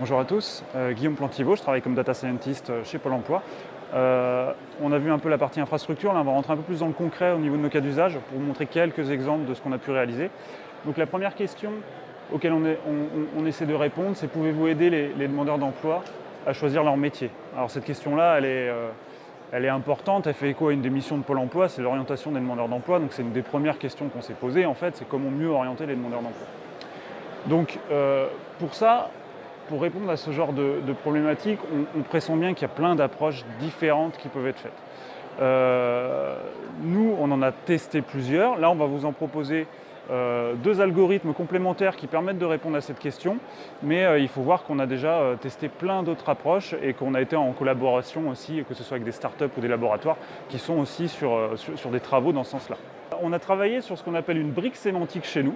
Bonjour à tous, Guillaume Plantiveau, je travaille comme data scientist chez Pôle emploi. On a vu un peu la partie infrastructure, là on va rentrer un peu plus dans le concret au niveau de nos cas d'usage pour vous montrer quelques exemples de ce qu'on a pu réaliser. Donc la première question auquel on essaie de répondre, c'est pouvez-vous aider les demandeurs d'emploi à choisir leur métier? Alors cette question-là, elle est importante, elle fait écho à une des missions de Pôle emploi, c'est l'orientation des demandeurs d'emploi, donc c'est une des premières questions qu'on s'est posées en fait, c'est comment mieux orienter les demandeurs d'emploi. Donc pour ça, pour répondre à ce genre de problématiques, on pressent bien qu'il y a plein d'approches différentes qui peuvent être faites. Nous, on en a testé plusieurs. Là, on va vous en proposer deux algorithmes complémentaires qui permettent de répondre à cette question. Mais il faut voir qu'on a déjà testé plein d'autres approches et qu'on a été en collaboration aussi, que ce soit avec des startups ou des laboratoires, qui sont aussi sur des travaux dans ce sens-là. On a travaillé sur ce qu'on appelle une brique sémantique chez nous,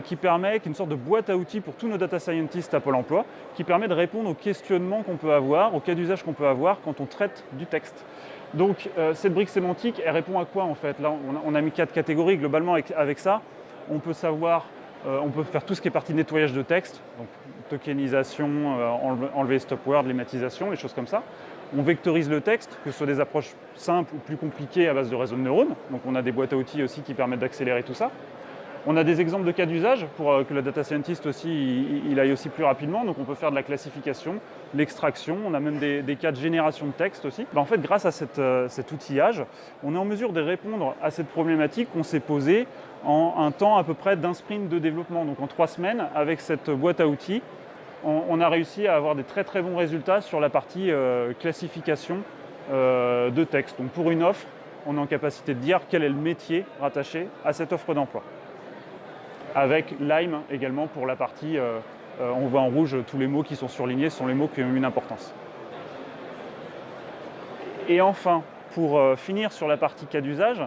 qui est une sorte de boîte à outils pour tous nos data scientists à Pôle emploi, qui permet de répondre aux questionnements qu'on peut avoir, aux cas d'usage qu'on peut avoir quand on traite du texte. Donc cette brique sémantique, elle répond à quoi en fait? Là, on a mis 4 catégories globalement avec ça. On peut savoir, on peut faire tout ce qui est partie nettoyage de texte, donc tokenisation, enlever stop word, lématisation, les choses comme ça. On vectorise le texte, que ce soit des approches simples ou plus compliquées à base de réseaux de neurones. Donc on a des boîtes à outils aussi qui permettent d'accélérer tout ça. On a des exemples de cas d'usage pour que le data scientist aussi il aille aussi plus rapidement. Donc on peut faire de la classification, l'extraction, on a même des cas de génération de texte aussi. En fait, grâce à cet outillage, on est en mesure de répondre à cette problématique qu'on s'est posée en un temps à peu près d'un sprint de développement. Donc en 3 semaines, avec cette boîte à outils, on a réussi à avoir des très très bons résultats sur la partie classification de texte. Donc pour une offre, on est en capacité de dire quel est le métier rattaché à cette offre d'emploi. Avec Lime également pour la partie, on voit en rouge tous les mots qui sont surlignés, ce sont les mots qui ont une importance. Et enfin, pour finir sur la partie cas d'usage,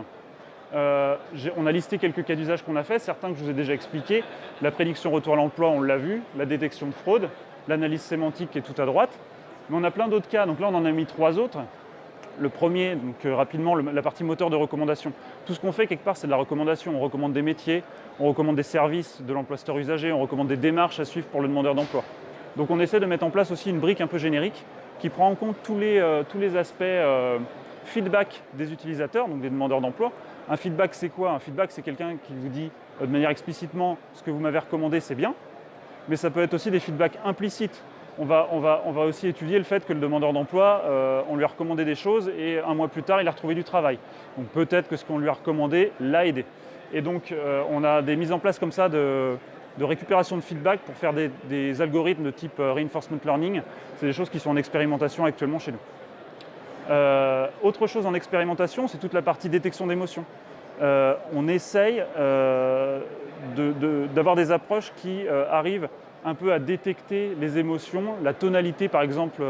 on a listé quelques cas d'usage qu'on a fait, certains que je vous ai déjà expliqués. La prédiction retour à l'emploi, on l'a vu, la détection de fraude, l'analyse sémantique qui est tout à droite. Mais on a plein d'autres cas, donc là on en a mis 3 autres. Le premier, donc rapidement, la partie moteur de recommandation. Tout ce qu'on fait, quelque part, c'est de la recommandation. On recommande des métiers, on recommande des services de l'emploi-store usager, on recommande des démarches à suivre pour le demandeur d'emploi. Donc on essaie de mettre en place aussi une brique un peu générique qui prend en compte tous les aspects feedback des utilisateurs, donc des demandeurs d'emploi. Un feedback, c'est quoi? Un feedback, c'est quelqu'un qui vous dit de manière explicitement ce que vous m'avez recommandé, c'est bien. Mais ça peut être aussi des feedbacks implicites. On va aussi étudier le fait que le demandeur d'emploi, on lui a recommandé des choses et un mois plus tard, il a retrouvé du travail. Donc peut-être que ce qu'on lui a recommandé l'a aidé. Et donc on a des mises en place comme ça de récupération de feedback pour faire des algorithmes de type reinforcement learning. C'est des choses qui sont en expérimentation actuellement chez nous. Autre chose en expérimentation, c'est toute la partie détection d'émotions. On essaye d'avoir des approches qui arrivent un peu à détecter les émotions, la tonalité par exemple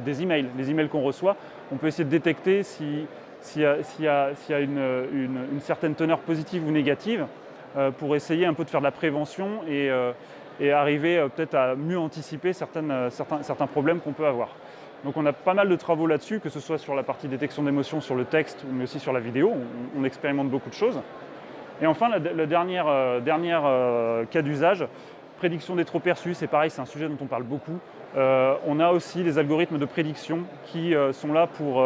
des emails, les emails qu'on reçoit. On peut essayer de détecter s'il y a une certaine teneur positive ou négative pour essayer un peu de faire de la prévention et arriver peut-être à mieux anticiper certains problèmes qu'on peut avoir. Donc on a pas mal de travaux là-dessus, que ce soit sur la partie détection d'émotions sur le texte, mais aussi sur la vidéo. On expérimente beaucoup de choses. Et enfin, le dernier cas d'usage, prédiction des trop perçus, c'est pareil, c'est un sujet dont on parle beaucoup. On a aussi les algorithmes de prédiction qui sont là pour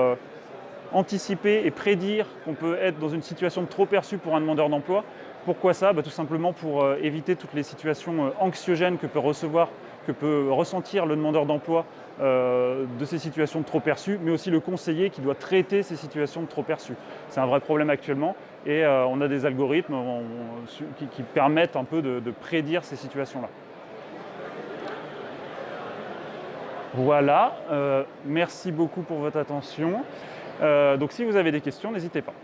anticiper et prédire qu'on peut être dans une situation de trop perçu pour un demandeur d'emploi. Pourquoi ça? Tout simplement pour éviter toutes les situations anxiogènes que peut ressentir le demandeur d'emploi de ces situations de trop perçues, mais aussi le conseiller qui doit traiter ces situations de trop perçues. C'est un vrai problème actuellement et on a des algorithmes qui permettent un peu de prédire ces situations-là. Voilà, merci beaucoup pour votre attention. Donc si vous avez des questions, n'hésitez pas.